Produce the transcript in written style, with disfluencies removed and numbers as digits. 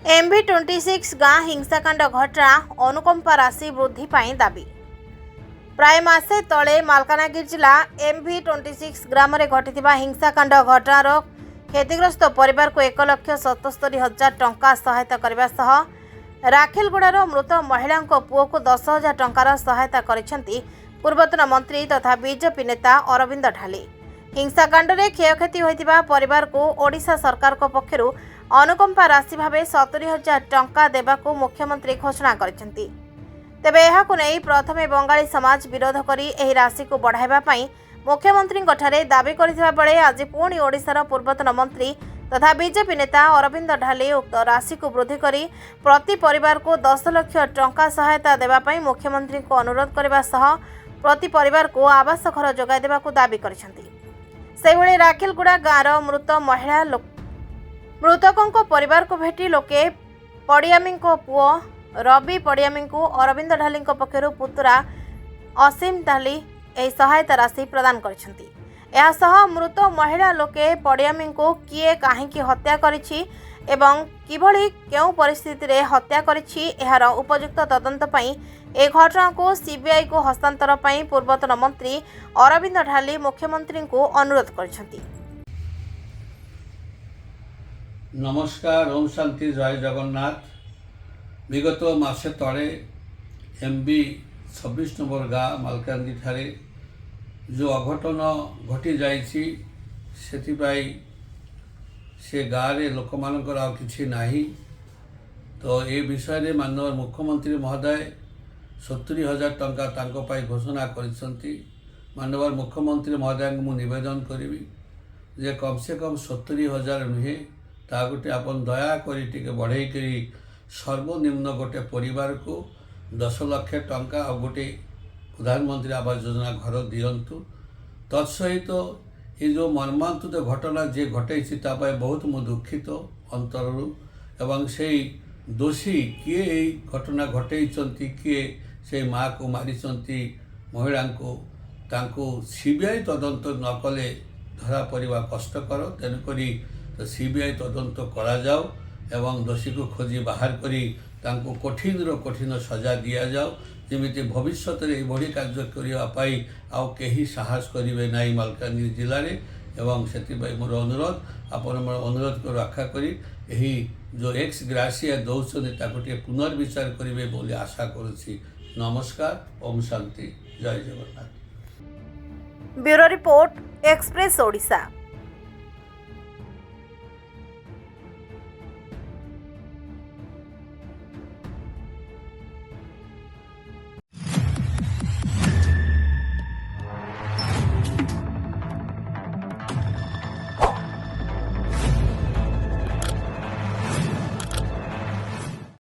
MV26 गाँ हिंसाकांड घटना अनुकंपा राशि वृद्धि पाई दाबी। प्राय मासे तले मालकानगिरी जिला MV26 ग्राम रे घटिथिबा हिंसाकांड घटनार क्षतिग्रस्त परिवार को 1,77,000 टंका सहायता करबा सह राखेलगुड़ार मृत महिला पुओ को 10,000 टंकार सहायता करिसेंती पूर्वतन मंत्री तथा बीजेपी नेता अरविंद ढाली। हिंसाकांड रे क्षयक्षति होइतिबा परिवार को ओडिशा सरकार को पक्षरु अनुकंपा राशि भावे 70,000 टंका देबाकू मुख्यमंत्री घोषणा करिसेंती। तेबे एहाकू नै प्रथमे बंगाली समाज विरोध करी एही राशि को बढ़ाइबा पई मुख्यमंत्री ठारे दाबी करिथिबा बेले आज पुणी ओडिशार पूर्वतन मंत्री तथा बीजेपी नेता अरविंद ढाली उक्त राशि को वृद्धि करी प्रति परिवार को 10 लाख टंका सहायता देबा पई मुख्यमंत्री को अनुरोध करबा सह प्रति परिवार को आवास घर जोगाई देबाकू दाबी करिसेंती। सेहिभଳି राखेलगुड़ा गाँर मृत महिला मृतकों परिवार को भेटी लोके पड़ियामी पुओ रवि पड़ियामी को अरविंद ढाली पक्षर पुतुरा असीम ढाली यह सहायता राशि प्रदान करिसेंती। एहासह मृत महिला लोके पड़ियामी को किए काहींकी हत्या करिछि एवं किभଳି केउ परिस्थिति रे हत्या करिछि एहार उपयुक्त तदंत पई ए घटना को सीबीआई को हस्तांतर पई पूर्वतन मंत्री अरविंद ढाली मुख्यमंत्री को अनुरोध करिसेंती। नमस्कार, ओम शांति, जय जगन्नाथ। विगत मासे तले MV26 नंबर गाँ मालकानगिरी ठारे जो अघटन घटी जाइछि सेथिपाई से गाँव रे लोक मानकर आ किछि नाही। तो ए विषय रे माननीय मुख्यमंत्री महोदय 70,000 टंका तांको पाई घोषणा करिसंती। माननीय मुख्यमंत्री महोदय को मु निवेदन करिवि जे कम से कम 70,000 नुहे ता गोटे आपन दया करी टिके बढ़ाई करी सर्वनिम्न गोटे परिवार को 10 लाख टंका और गोटे प्रधानमंत्री आवास योजना घर दियंतु। तत्सहित ये जो मर्मांतुद घटना जे घटे बहुत मु दुखित अंतरु एवं से दोषी किए घटना घटे किए से माँ को मारी महिला को तांको सीबीआई तदंत न कले धरा पड़वा कष्टकर। तेणुकरी तो सीबीआई तदंत करा जाओ एवं दोषी को खोजी बाहर करी तांको कठिन रो कठिन सजा दिया जाओ जेमिति भविष्य में यह कार्य करने आउ कहीं साहस करेंगे ना मालकानगिरी जिले में। एवं से मोर अनुरोध आपण अनुरोध को रक्षा करी यही जो एक्स ग्रासिया दौरान ताको पुनर्विचार करेंगे बोली आशा करुच्ची। नमस्कार, ओम शांति, जय Jagannath. Bureau report, express Odisha.